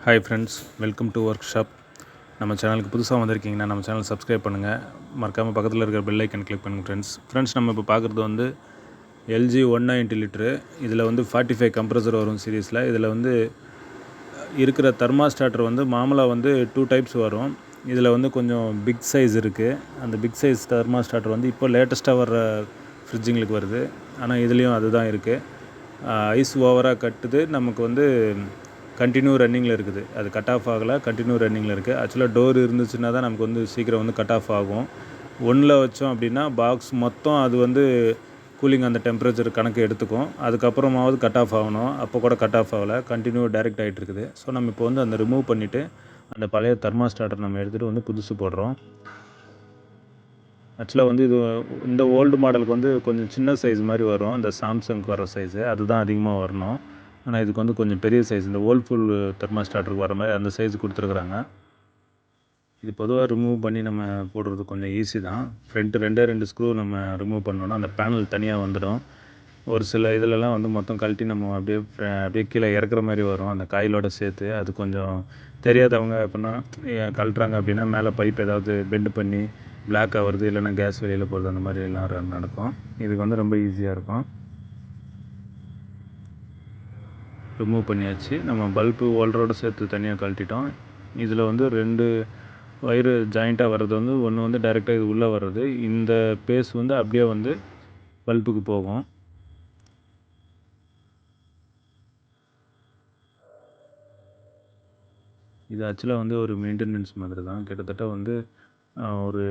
Hi friends, welcome to work shop. நம்ம சேனலுக்கு புதுசாக வந்திருக்கீங்கன்னா நம்ம சேனல் சப்ஸ்கிரைப் பண்ணுங்கள். மறக்காமல் பக்கத்தில் இருக்கிற பெல் ஐக்கன் கிளிக் பண்ணுங்கள் ஃப்ரெண்ட்ஸ். நம்ம இப்போ பார்க்குறது வந்து எல்ஜி 190 லிட்ரு. இதில் வந்து 45 கம்ப்ரஸர் வரும் சீரீஸில். இதில் வந்து இருக்கிற தெர்மாஸ்டார்டர் வந்து மாமூலாக வந்து 2 டைப்ஸ் வரும். இதில் வந்து கொஞ்சம் பிக் சைஸ் இருக்குது. அந்த பிக் சைஸ் தெர்மாஸ்டார்டர் வந்து இப்போ லேட்டஸ்ட்டாக வர்ற ஃப்ரிட்ஜுங்களுக்கு வருது. ஆனால் இதுலேயும் அதுதான் இருக்குது. ஐஸ் ஓவராக கட்டுது. நமக்கு வந்து கண்டினியூ ரன்னிங்கில் இருக்குது. அது கட் ஆஃப் ஆகலை, கண்டினியூ ரன்னிங்கில் இருக்குது. ஆக்சுவலாக டோர் இருந்துச்சுன்னா தான் நமக்கு வந்து சீக்கிரம் வந்து கட் ஆஃப் ஆகும். ஒன்றில் வச்சோம் அப்படின்னா பாக்ஸ் மொத்தம் அது வந்து கூலிங் அந்த டெம்பரேச்சர் கணக்கு எடுத்துக்கும். அதுக்கப்புறமாவது கட் ஆஃப் ஆகணும். அப்போ கூட கட் ஆஃப் ஆகலை, கண்டினியூ டைரெக்ட் ஆகிட்டு இருக்குது. ஸோ நம்ம இப்போ வந்து அந்த ரிமூவ் பண்ணிவிட்டு அந்த பழைய தெர்மாஸ்டார்டர் நம்ம எடுத்துகிட்டு வந்து புதுசு போடுறோம். ஆக்சுவலாக வந்து இந்த ஓல்டு மாடலுக்கு வந்து கொஞ்சம் சின்ன சைஸ் மாதிரி வரும். இந்த சாம்சங்க்கு வர சைஸு அதுதான் அதிகமாக வரணும். ஆனால் இதுக்கு வந்து கொஞ்சம் பெரிய சைஸ், இந்த வேர்ல்பூல் தெர்மாஸ்டார்டருக்கு வர மாதிரி அந்த சைஸ் கொடுத்துருக்குறாங்க. இது பொதுவாக ரிமூவ் பண்ணி நம்ம போடுறது கொஞ்சம் ஈஸி தான். ஃப்ரண்ட்டு ரெண்டு ஸ்க்ரூ நம்ம ரிமூவ் பண்ணோன்னா அந்த பேனல் தனியாக வந்துடும். ஒரு சில இதிலலாம் வந்து மொத்தம் கழட்டி நம்ம அப்படியே கீழே இறக்குற மாதிரி வரும் அந்த காயிலோடு சேர்த்து. அது கொஞ்சம் தெரியாதவங்க எப்படின்னா கழட்டுறாங்க அப்படின்னா மேலே பைப் ஏதாவது பெண்டு பண்ணி பிளாக்காக வருது, இல்லைன்னா கேஸ் வெளியில் போகிறது, அந்த மாதிரி எல்லாம் நடக்கும். இதுக்கு வந்து ரொம்ப ஈஸியாக இருக்கும். ரிமூவ் பண்ணியாச்சு. நம்ம பல்பு ஹோல்டரோடு சேர்த்து தனியாக கழட்டிட்டோம். இதில் வந்து 2 வயரு ஜாயிண்ட்டாக வர்றது வந்து ஒன்று வந்து டைரெக்டாக இது உள்ளே வர்றது. இந்த பேஸ் வந்து அப்படியே வந்து பல்புக்கு போகும். இது ஆக்சுவலாக வந்து ஒரு மெயின்டெனன்ஸ் மாதிரி தான். கிட்டத்தட்ட வந்து ஒரு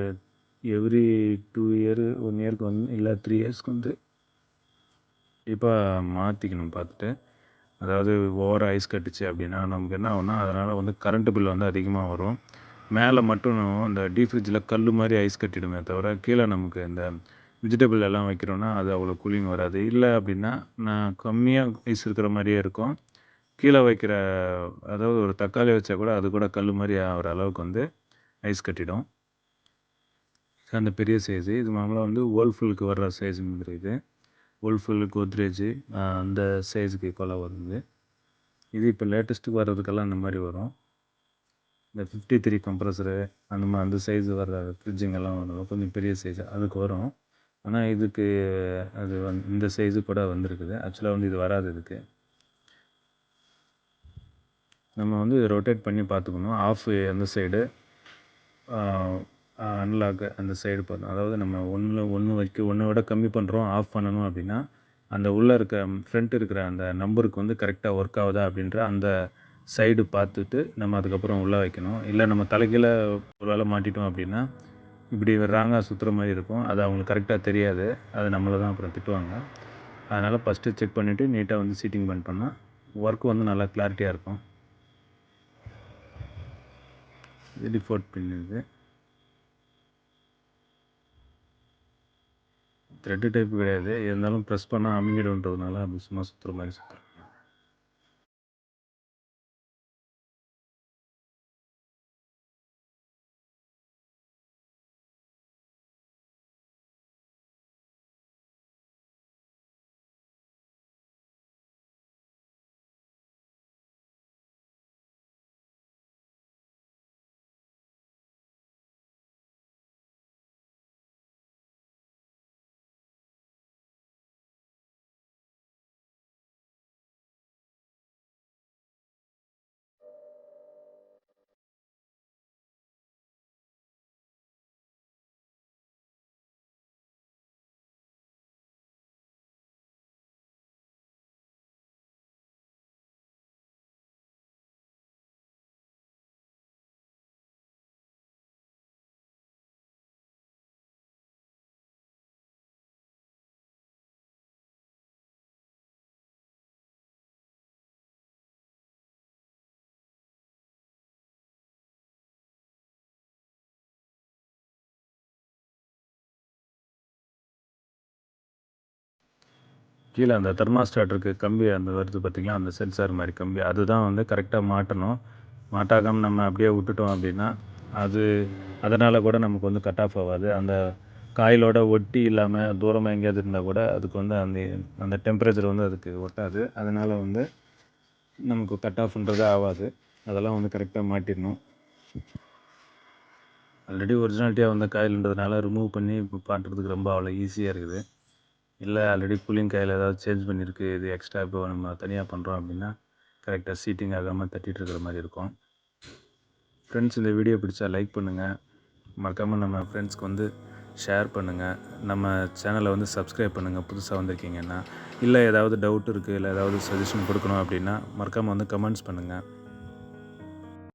எவ்ரி 2 இயர் 1 இயருக்கு வந்து இல்லை 3 இயர்ஸ்க்கு வந்து கண்டிப்பாக மாற்றிக்கணும் பார்த்துட்டு. அதாவது ஓவர் ஐஸ் கட்டுச்சு அப்படின்னா நமக்கு என்ன ஆகும்னா அதனால் வந்து கரண்ட்டு பில் வந்து அதிகமாக வரும். மேலே மட்டும் அந்த டீஃப்ரிட்ஜில் கல் மாதிரி ஐஸ் கட்டிடுமே தவிர கீழே நமக்கு இந்த வெஜிடபிள் எல்லாம் வைக்கிறோன்னா அது அவ்வளோ கூலிங் வராது. இல்லை அப்படின்னா நான் கம்மியாக ஐஸ் இருக்கிற மாதிரியே இருக்கும். கீழே வைக்கிற அதாவது ஒரு தக்காளி வச்சா கூட அது கூட கல் மாதிரி ஆகிற அளவுக்கு வந்து ஐஸ் கட்டிடும். அந்த பெரிய சைஸு இது மாமூலாக வந்து வேர்ல்பூலுக்கு வர்ற சைஸ் மாதிரி. இது வேர்ல்பூல், கோத்ரேஜ் அந்த சைஸுக்கு ஈக்குவலாக வருது. இது இப்போ லேட்டஸ்ட்டுக்கு வர்றதுக்கெல்லாம் இந்த மாதிரி வரும். இந்த 53 கம்ப்ரஸரு அந்த சைஸ் வர்ற ஃப்ரிட்ஜுங்கெல்லாம் வரும், கொஞ்சம் பெரிய சைஸ் அதுக்கு வரும். ஆனால் இதுக்கு அது இந்த சைஸு கூட வந்திருக்குது. ஆக்சுவலாக வந்து இது வராது. இதுக்கு நம்ம வந்து ரொட்டேட் பண்ணி பார்த்துக்கணும். ஆஃப் அந்த சைடு, அன்லாக் அந்த சைடு பார்த்தோம். அதாவது நம்ம ஒன்று விட கம்மி பண்ணுறோம், ஆஃப் பண்ணணும் அப்படின்னா அந்த உள்ளே இருக்க ஃப்ரண்ட் இருக்கிற அந்த நம்பருக்கு வந்து கரெக்டாக ஒர்க் ஆகுதா அப்படின்ற அந்த சைடு பார்த்துட்டு நம்ம அதுக்கப்புறம் உள்ளே வைக்கணும். இல்லை நம்ம தலைகீழ ஒரு வேளை மாட்டிட்டோம் அப்படின்னா இப்படி ராங்காக சுற்றுற மாதிரி இருக்கும். அது அவங்களுக்கு கரெக்டாக தெரியாது. அது நம்மளை தான் அப்புறம் திட்டுவாங்க. அதனால் ஃபஸ்ட்டு செக் பண்ணிவிட்டு நீட்டாக வந்து சீட்டிங் பண்ணால் ஒர்க் வந்து நல்லா கிளாரிட்டியாக இருக்கும். இது டிஃபால்ட் பின். இது த்ரெட்டு டைப் கிடையாது. இருந்தாலும் ப்ரெஸ் பண்ணால் அமுங்கிடுன்றதுனால அப்படி சும்மா சுற்றுற மாதிரி சுற்றுறேன். கீழே அந்த தெர்மாஸ்டார்டருக்கு கம்பி அந்த வருது பார்த்திங்களா, அந்த சென்சார் மாதிரி கம்பி, அதுதான் வந்து கரெக்டாக மாட்டணும். மாட்டாகாமல் நம்ம அப்படியே விட்டுட்டோம் அப்படின்னா அதனால் கூட நமக்கு வந்து கட் ஆஃப் ஆகாது. அந்த காயிலோட ஒட்டி இல்லாமல் தூரமாக எங்கேயாவது இருந்தால் கூட அதுக்கு வந்து அந்த டெம்பரேச்சர் வந்து அதுக்கு ஒட்டாது. அதனால் வந்து நமக்கு கட் ஆஃப்ன்றது ஆகாது. அதெல்லாம் வந்து கரெக்டாக மாட்டிடணும். ஆல்ரெடி ஒரிஜினாலிட்டியாக வந்த காயில்ன்றதுனால ரிமூவ் பண்ணி இப்போ பண்ணுறதுக்கு ரொம்ப அவ்வளோ ஈஸியாக இருக்குது. இல்லை ஆல்ரெடி கூலிங் காயில் ஏதாவது சேஞ்ச் பண்ணியிருக்கு, இது எக்ஸ்ட்ரா இப்போ நம்ம தனியாக பண்ணுறோம் அப்படின்னா கரெக்டாக சீட்டிங் ஆகாமல் தட்டிகிட்டு இருக்கிற மாதிரி இருக்கும். ஃப்ரெண்ட்ஸ், இந்த வீடியோ பிடிச்சா லைக் பண்ணுங்கள், மறக்காமல் நம்ம ஃப்ரெண்ட்ஸ்க்கு வந்து ஷேர் பண்ணுங்கள், நம்ம சேனலை வந்து சப்ஸ்கிரைப் பண்ணுங்கள் புதுசாக வந்திருக்கீங்கன்னா. இல்லை ஏதாவது டவுட் இருக்குது, இல்லை ஏதாவது சஜஷன் கொடுக்கணும் அப்படின்னா மறக்காமல் வந்து கமெண்ட்ஸ் பண்ணுங்கள்.